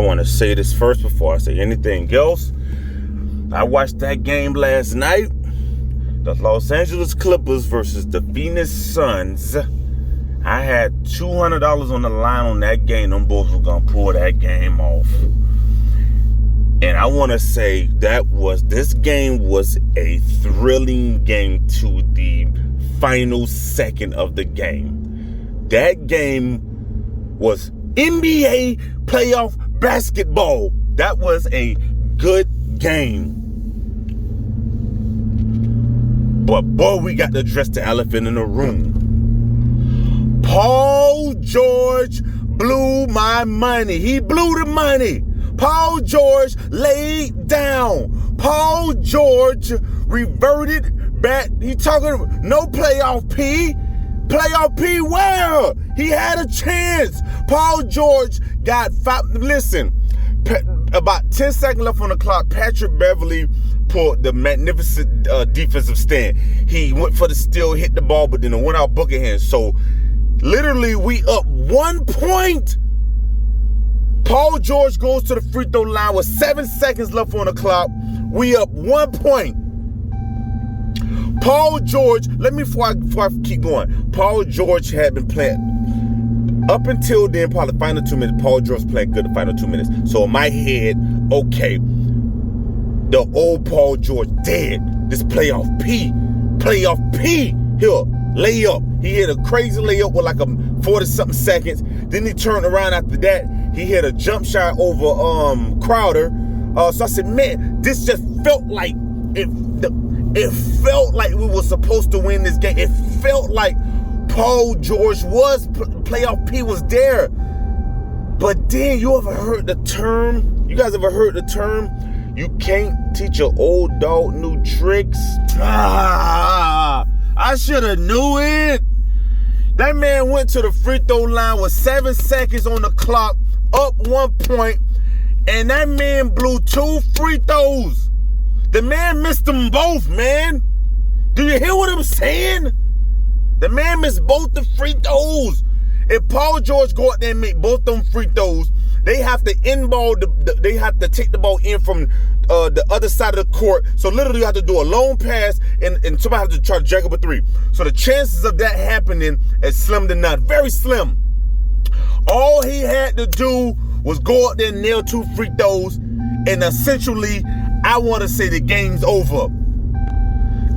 want to say this first before I say anything else. I watched that game last night. The Los Angeles Clippers versus the Phoenix Suns. I had $200 on the line on that game. Them boys were going to pull that game off. And I want to say this game was a thrilling game to the final second of the game. That game was NBA playoff basketball. That was a good game. But boy, we got to address the elephant in the room. Paul George blew my money. He blew the money. Paul George laid down. Paul George reverted back. He talking no playoff P. Playoff P where? He had a chance. Paul George got five. Listen, about 10 seconds left on the clock. Patrick Beverly pulled the magnificent defensive stand. He went for the steal, hit the ball, but then it went out bucket hands. So literally we up 1 point. Paul George goes to the free throw line with 7 seconds left on the clock. We up 1 point. Paul George, before I keep going, Paul George had been playing up until then, probably the final 2 minutes. Paul George played good the final 2 minutes. So in my head, okay, the old Paul George dead. This playoff P here, layup. He hit a crazy layup with like a 40-something seconds. Then he turned around after that. He hit a jump shot over Crowder. So I said, man, this just felt like it felt like we were supposed to win this game. It felt like Paul George was playoff P was there. But then you guys ever heard the term? You can't teach an old dog new tricks. I should have knew it. That man went to the free throw line with 7 seconds on the clock, up 1 point, and that man blew 2 free throws. The man missed them both, man. Do you hear what I'm saying? The man missed both the free throws. If Paul George go out there and make both them free throws, they have to inball they have to take the ball in from the other side of the court. So literally you have to do a long pass and somebody has to try to jack up a three. So the chances of that happening is slim to none. Very slim. All he had to do was go out there and nail 2 free throws, and essentially, I want to say the game's over.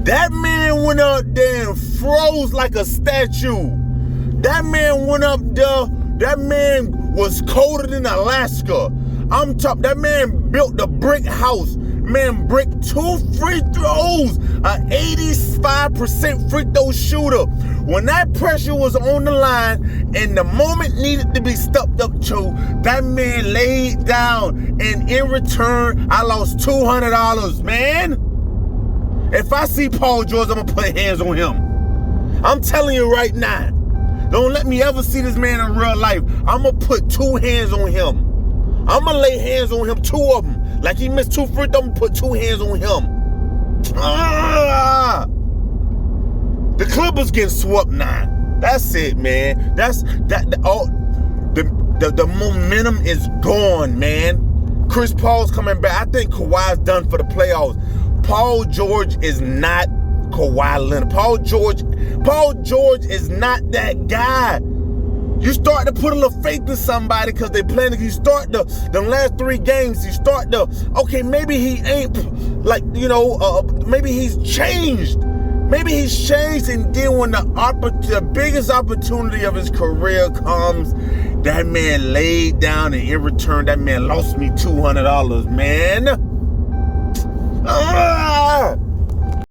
That man went out there and froze like a statue. That man went up there. That man was colder than Alaska. That man built the brick house. Man, brick 2 free throws. An 85% free throw shooter. When that pressure was on the line and the moment needed to be stepped up to, that man laid down. And in return, I lost $200, man. If I see Paul George, I'm going to put hands on him. I'm telling you right now. Don't let me ever see this man in real life. I'm going to put 2 hands on him. I'm going to lay hands on him, 2 of them. Like he missed 2 free throws, I'm going to put 2 hands on him. The Clippers getting swept now. That's it, man. The momentum is gone, man. Chris Paul's coming back. I think Kawhi's done for the playoffs. Paul George is not Kawhi Leonard. Paul George is not that guy. You start to put a little faith in somebody because they playing. You start the last 3 games. You start okay, maybe he ain't maybe he's changed. Maybe he's changed, and then when the biggest opportunity of his career comes, that man laid down, and in return, that man lost me $200, man.